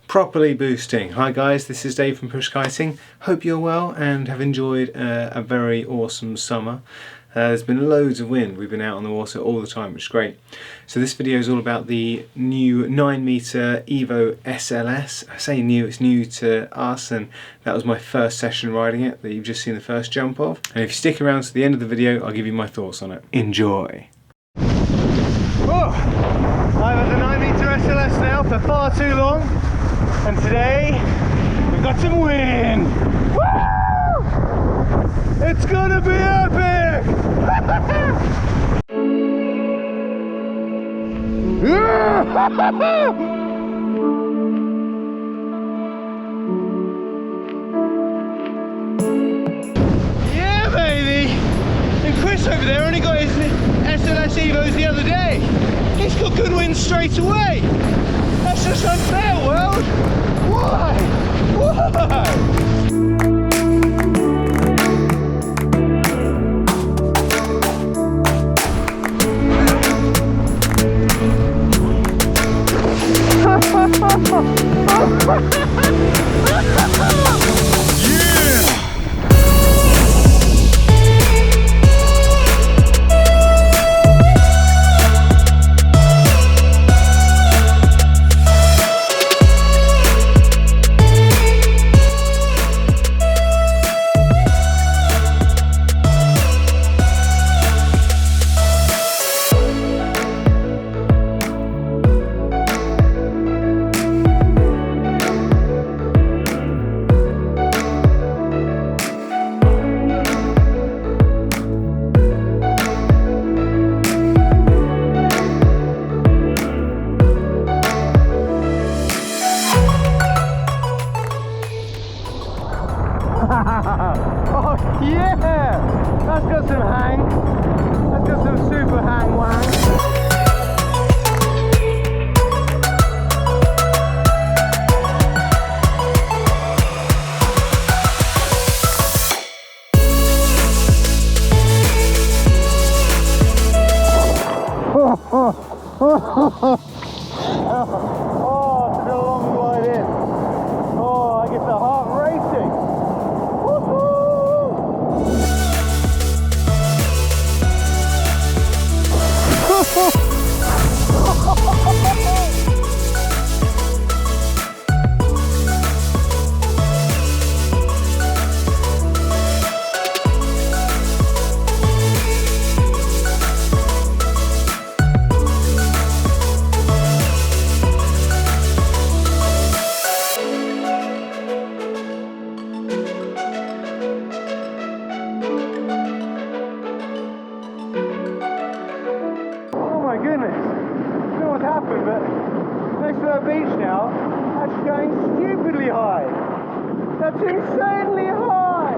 Properly boosting. Hi guys, this is Dave from Push Kiting. Hope you're well and have enjoyed a very awesome summer. There's been loads of wind. We've been out on the water all the time, which is great. So this video is all about the new 9-meter Evo SLS. I say new, it's new to us, and that was my first session riding it that you've just seen the first jump of. And if you stick around to the end of the video, I'll give you my thoughts on it. Enjoy. Oh, I've had the 9-meter SLS now for far too long. And today, we've got some wind! Woo! It's gonna be epic! Yeah, baby! And Chris over there only got his SLS Evos the other day. He's got good wind straight away! That's just unfair, world! Why? Why? Oh yeah! That's got some hang. That's got some super hang wang. Oh, it's been a long ride in. Oh, I get the heart racing. Next to that beach now, that's going stupidly high. That's insanely high.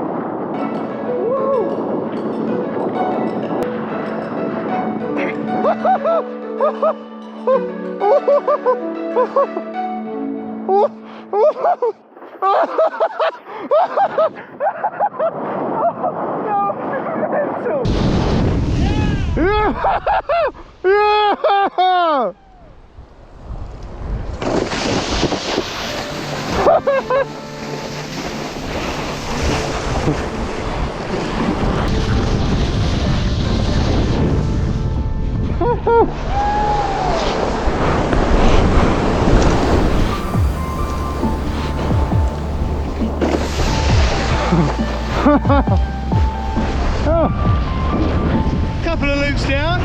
Yeah! Oh. Couple of loops down.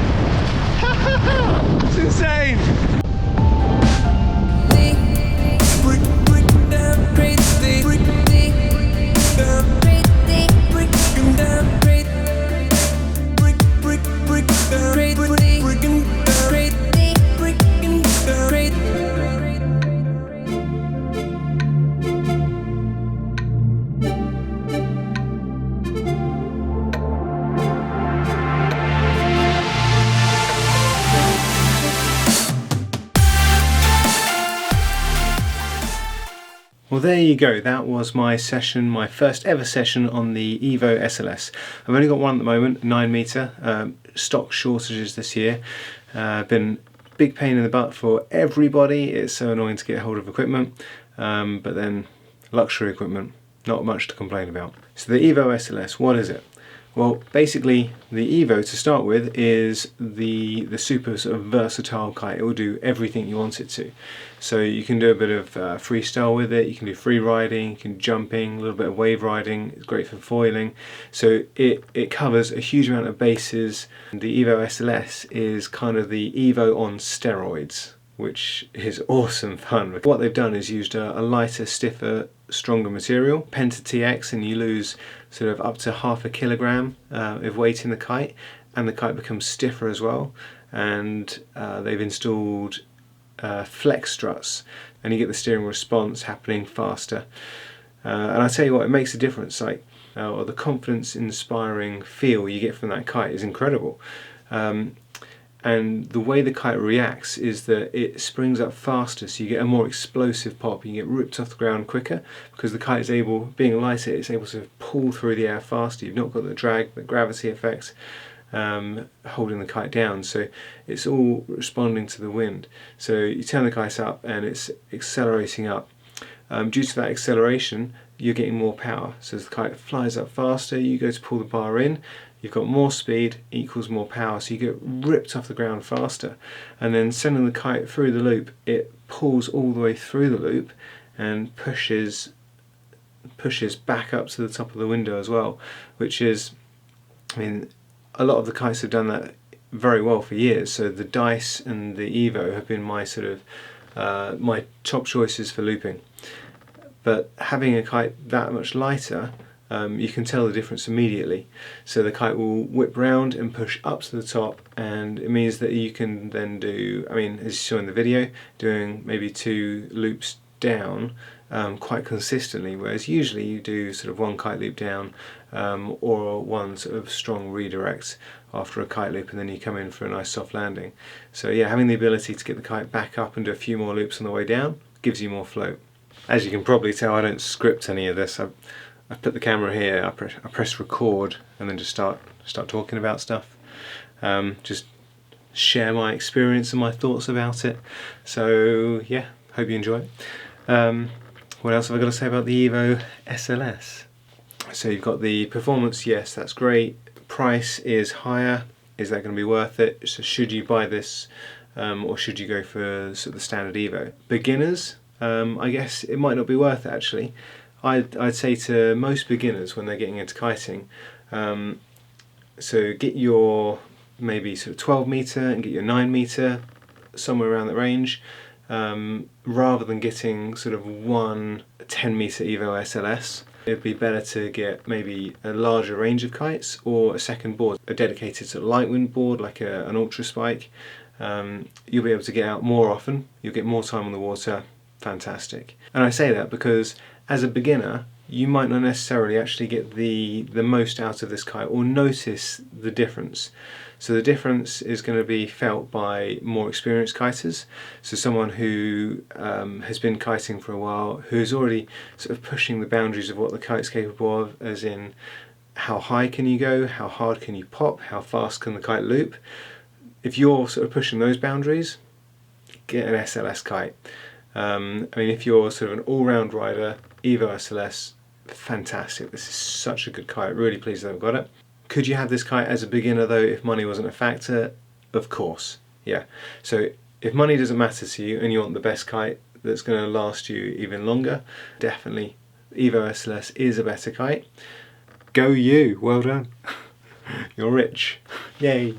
It's insane. Well, there you go. That was my session, my first ever session on the Evo SLS. I've only got one at the moment, 9 meter. Stock shortages this year. Been a big pain in the butt for everybody. It's so annoying to get hold of equipment, but then luxury equipment, not much to complain about. So the Evo SLS, what is it? Well, basically the Evo, to start with, is the super sort of versatile kite. It will do everything you want it to. So you can do a bit of freestyle with it, you can do free riding, you can jumping, a little bit of wave riding. It's great for foiling. So it covers a huge amount of bases. The Evo SLS is kind of the Evo on steroids, which is awesome fun. What they've done is used a lighter, stiffer, stronger material, Penta TX, and you lose sort of up to ½ kilogram of weight in the kite, and the kite becomes stiffer as well. And they've installed flex struts, and you get the steering response happening faster. And I tell you what, it makes a difference. Like, or the confidence-inspiring feel you get from that kite is incredible. And the way the kite reacts is that it springs up faster, so you get a more explosive pop. You get ripped off the ground quicker because the kite is able, being lighter, it's able to pull through the air faster. You've not got the drag, the gravity effect holding the kite down, so it's all responding to the wind. So you turn the kite up and it's accelerating up. Due to that acceleration, you're getting more power. So as the kite flies up faster, you go to pull the bar in, you've got more speed equals more power, so you get ripped off the ground faster. And then sending the kite through the loop, it pulls all the way through the loop and pushes back up to the top of the window as well, which is, I mean, a lot of the kites have done that very well for years. So the Dice and the Evo have been my sort of my top choices for looping. But having a kite that much lighter, you can tell the difference immediately. So the kite will whip round and push up to the top, and it means that you can then do, I mean, as you saw in the video, doing maybe 2 loops down quite consistently, whereas usually you do sort of 1 kite loop down or 1 sort of strong redirect after a kite loop, and then you come in for a nice soft landing. So yeah, having the ability to get the kite back up and do a few more loops on the way down gives you more float. As you can probably tell, I don't script any of this. I put the camera here, I press record, and then just start talking about stuff. Just share my experience and my thoughts about it. So yeah, hope you enjoy it. What else have I got to say about the Evo SLS? So you've got the performance, yes, that's great. Price is higher. Is that going to be worth it? So should you buy this, or should you go for sort of the standard Evo? Beginners, I guess it might not be worth it actually. I'd say to most beginners when they're getting into kiting, so get your maybe sort of 12 meter and get your 9 meter, somewhere around that range, rather than getting sort of one 10 meter Evo SLS. It'd be better to get maybe a larger range of kites or a second board, a dedicated sort of light wind board like an ultra spike. You'll be able to get out more often, you'll get more time on the water. Fantastic. And I say that because as a beginner you might not necessarily actually get the most out of this kite or notice the difference. So the difference is going to be felt by more experienced kiters, so someone who has been kiting for a while, who's already sort of pushing the boundaries of what the kite's capable of, as in how high can you go, how hard can you pop, how fast can the kite loop. If you're sort of pushing those boundaries, get an SLS kite. I mean, if you're sort of an all-round rider, Evo SLS, fantastic. This is such a good kite, really pleased that I've got it. Could you have this kite as a beginner though if money wasn't a factor? Of course, yeah. So if money doesn't matter to you and you want the best kite that's going to last you even longer, definitely Evo SLS is a better kite. Go you, well done. You're rich, yay.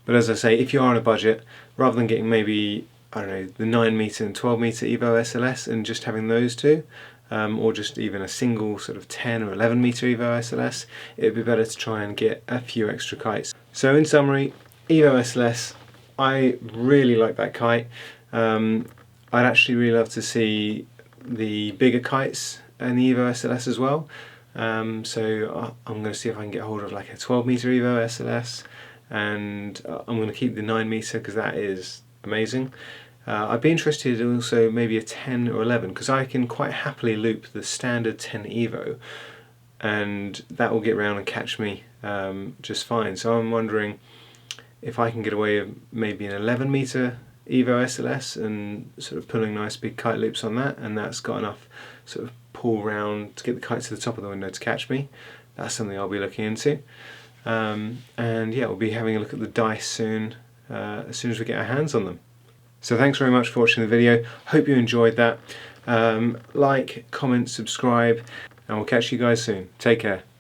But as I say, if you are on a budget, rather than getting maybe, I don't know, the 9 meter and 12 meter Evo SLS and just having those two, or just even a single sort of 10 or 11 meter Evo SLS, it would be better to try and get a few extra kites. So in summary, Evo SLS, I really like that kite. I'd actually really love to see the bigger kites and the Evo SLS as well. So I'm going to see if I can get hold of like a 12 meter Evo SLS, and I'm going to keep the 9 meter because that is amazing. I'd be interested in also maybe a 10 or 11, because I can quite happily loop the standard 10 Evo and that will get round and catch me just fine. So I'm wondering if I can get away with maybe an 11 meter Evo SLS and sort of pulling nice big kite loops on that, and that's got enough sort of pull round to get the kite to the top of the window to catch me. That's something I'll be looking into. And yeah, we'll be having a look at the dice soon, as soon as we get our hands on them. So thanks very much for watching the video. Hope you enjoyed that. Like, comment, subscribe, and we'll catch you guys soon. Take care.